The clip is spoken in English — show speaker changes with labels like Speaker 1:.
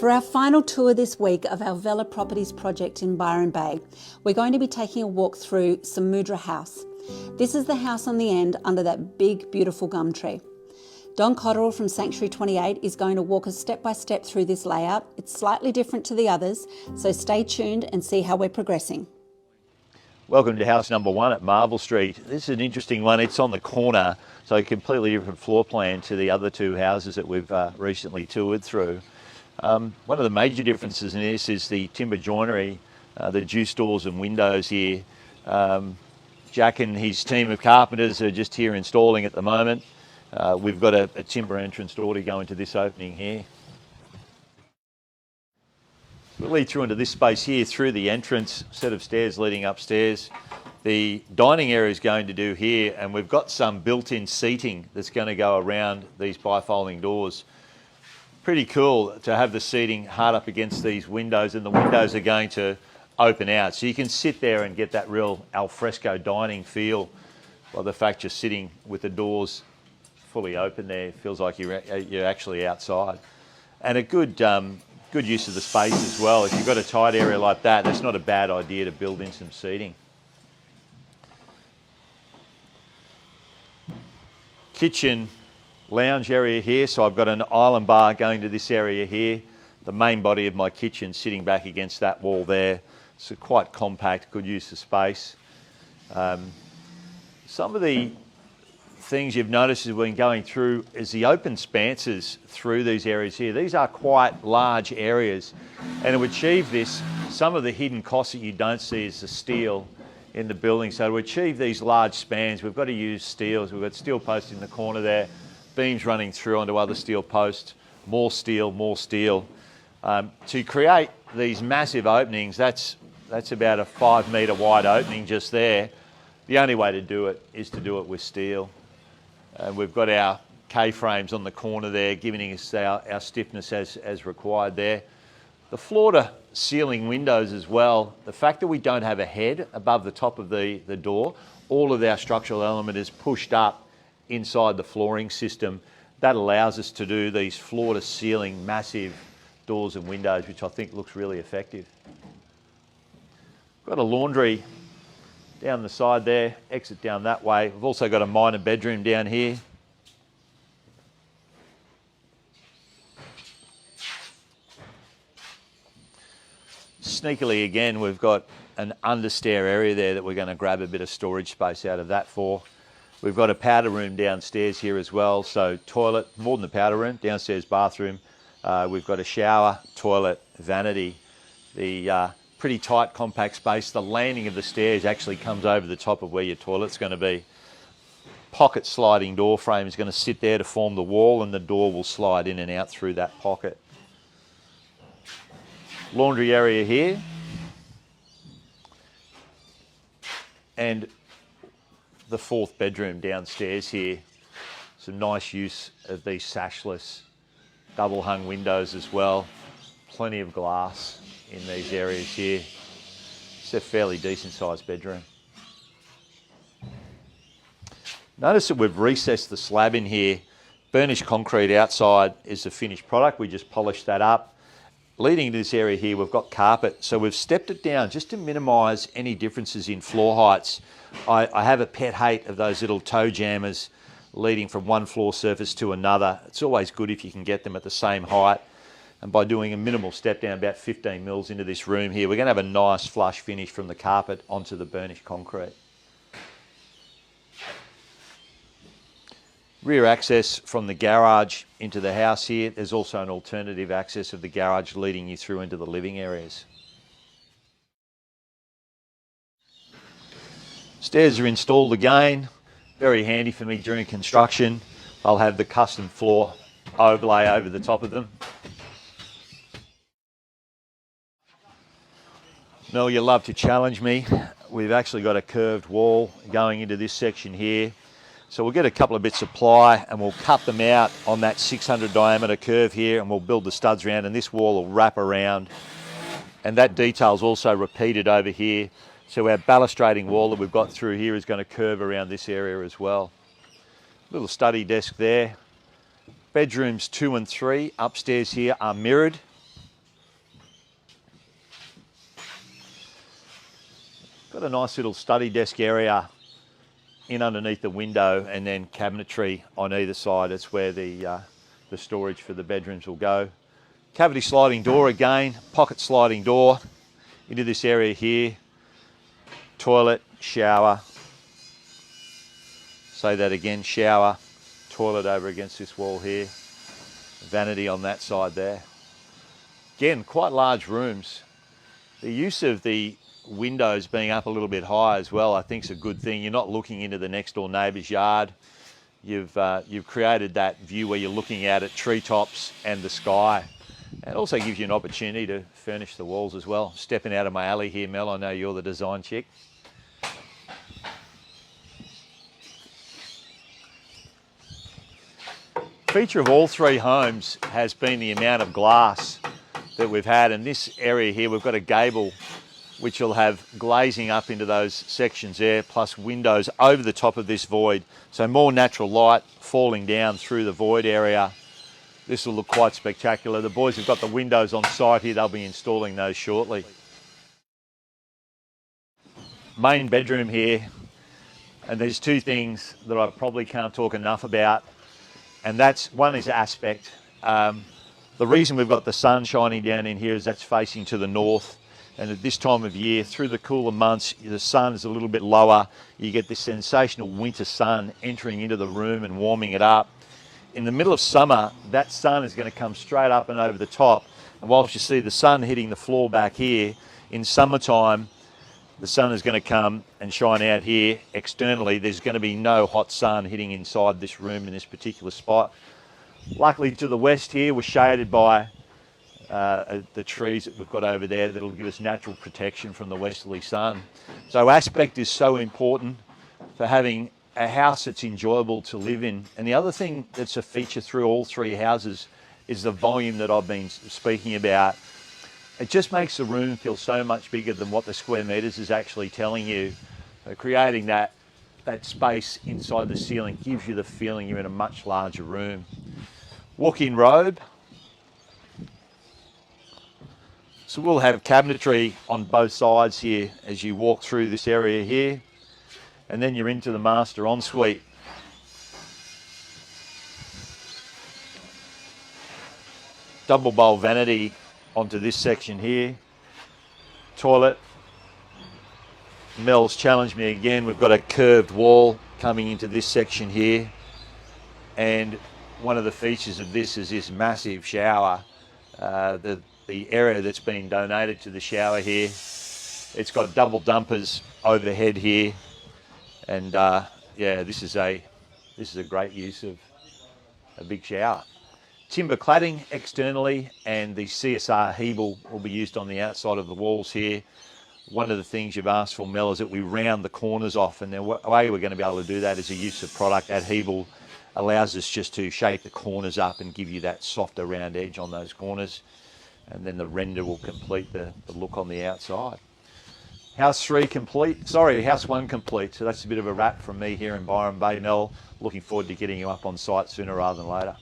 Speaker 1: For our final tour this week of our Vela Properties project in Byron Bay, we're going to be taking a walk through Samudra House. This is the house on the end under that big, beautiful gum tree. Don Cotterill from Sanctuary 28 is going to walk us step by step through this layout. It's slightly different to the others, so stay tuned and see how we're progressing.
Speaker 2: Welcome to house number 1 at Marvel Street. This is an interesting one. It's on the corner, so a completely different floor plan to the other 2 houses that we've recently toured through. One of the major differences in this is the timber joinery, the juice doors and windows here. Jack and his team of carpenters are just here installing at the moment. We've got a timber entrance door to go into this opening here. We'll lead through into this space here through the entrance, set of stairs leading upstairs. The dining area is going to do here, and we've got some built-in seating that's going to go around these bifolding doors. Pretty cool to have the seating hard up against these windows, and the windows are going to open out. So you can sit there and get that real alfresco dining feel by the fact you're sitting with the doors fully open there. It feels like you're actually outside. And a good use of the space as well. If you've got a tight area like that, that's not a bad idea to build in some seating. Kitchen lounge area here. So I've got an island bar going to this area here. The main body of my kitchen sitting back against that wall there. So quite compact, good use of space. Some of the things you've noticed as we've been going through is the open spanses through these areas here. These are quite large areas, and to achieve this, some of the hidden costs that you don't see is the steel in the building. So to achieve these large spans, we've got to use steels. We've got steel posts in the corner there, beams running through onto other steel posts, more steel, more steel. To create these massive openings, that's about a 5 metre wide opening just there. The only way to do it is to do it with steel. We've got our K-frames on the corner there, giving us our stiffness as required there. The floor to ceiling windows as well, the fact that we don't have a head above the top of the door, all of our structural element is pushed up inside the flooring system. That allows us to do these floor to ceiling massive doors and windows, which I think looks really effective. Got a laundry down the side there, exit down that way. We've also got a minor bedroom down here. Sneakily again, we've got an understair area there that we're going to grab a bit of storage space out of that for. We've got a powder room downstairs here as well, so toilet, more than the powder room, downstairs bathroom. We've got a shower, toilet, vanity. The pretty tight, compact space. The landing of the stairs actually comes over the top of where your toilet's going to be. Pocket sliding door frame is going to sit there to form the wall, and the door will slide in and out through that pocket. Laundry area here. And the 4th bedroom downstairs here. Some nice use of these sashless double hung windows as well. Plenty of glass in these areas here. It's a fairly decent sized bedroom. Notice that we've recessed the slab in here. Burnished concrete outside is the finished product. We just polished that up. Leading into this area here, we've got carpet. So we've stepped it down just to minimise any differences in floor heights. I have a pet hate of those little toe jammers leading from one floor surface to another. It's always good if you can get them at the same height. And by doing a minimal step down, about 15 mils into this room here, we're going to have a nice flush finish from the carpet onto the burnished concrete. Rear access from the garage into the house here. There's also an alternative access of the garage leading you through into the living areas. Stairs are installed again. Very handy for me during construction. I'll have the custom floor overlay over the top of them. Mel, you love to challenge me. We've actually got a curved wall going into this section here. So we'll get a couple of bits of ply and we'll cut them out on that 600 diameter curve here, and we'll build the studs around, and this wall will wrap around. And that detail's also repeated over here. So our balustrading wall that we've got through here is going to curve around this area as well. Little study desk there. Bedrooms 2 and 3 upstairs here are mirrored. got a nice little study desk area in underneath the window, and then cabinetry on either side. That's where the storage for the bedrooms will go. Cavity sliding door again, pocket sliding door into this area here. Toilet, shower. Say that again, shower, toilet over against this wall here. Vanity on that side there. Again, quite large rooms. The use of the windows being up a little bit high as well, I think is a good thing. You're not looking into the next door neighbour's yard. You've created that view where you're looking out at treetops and the sky. And it also gives you an opportunity to furnish the walls as well. Stepping out of my alley here, Mel, I know you're the design chick. Feature of all three homes has been the amount of glass that we've had. In this area here, we've got a gable which will have glazing up into those sections there, plus windows over the top of this void. So more natural light falling down through the void area. This will look quite spectacular. The boys have got the windows on site here. They'll be installing those shortly. Main bedroom here. And there's two things that I probably can't talk enough about. And that's, one is aspect. The reason we've got the sun shining down in here is that's facing to the north. And at this time of year, through the cooler months, the sun is a little bit lower. You get this sensational winter sun entering into the room and warming it up. In the middle of summer, that sun is going to come straight up and over the top. And whilst you see the sun hitting the floor back here, in summertime, the sun is going to come and shine out here externally. There's going to be no hot sun hitting inside this room in this particular spot. Luckily to the west here, we're shaded by the trees that we've got over there that'll give us natural protection from the westerly sun. So aspect is so important for having a house that's enjoyable to live in. And the other thing that's a feature through all three houses is the volume that I've been speaking about. It just makes the room feel so much bigger than what the square metres is actually telling you. So creating that space inside the ceiling gives you the feeling you're in a much larger room. Walk-in robe. So we'll have cabinetry on both sides here as you walk through this area here. And then you're into the master ensuite. Double bowl vanity onto this section here. Toilet. Mel's challenged me again. We've got a curved wall coming into this section here. And one of the features of this is this massive shower. The area that's been donated to the shower here. It's got double dumpers overhead here. And yeah, this is a great use of a big shower. Timber cladding externally, and the CSR Hebel will be used on the outside of the walls here. One of the things you've asked for, Mel, is that we round the corners off, and the way we're going to be able to do that is a use of product at Hebel allows us just to shape the corners up and give you that softer round edge on those corners, and then the render will complete the look on the outside. House 1 complete, so that's a bit of a wrap from me here in Byron Bay, Mel. Looking forward to getting you up on site sooner rather than later.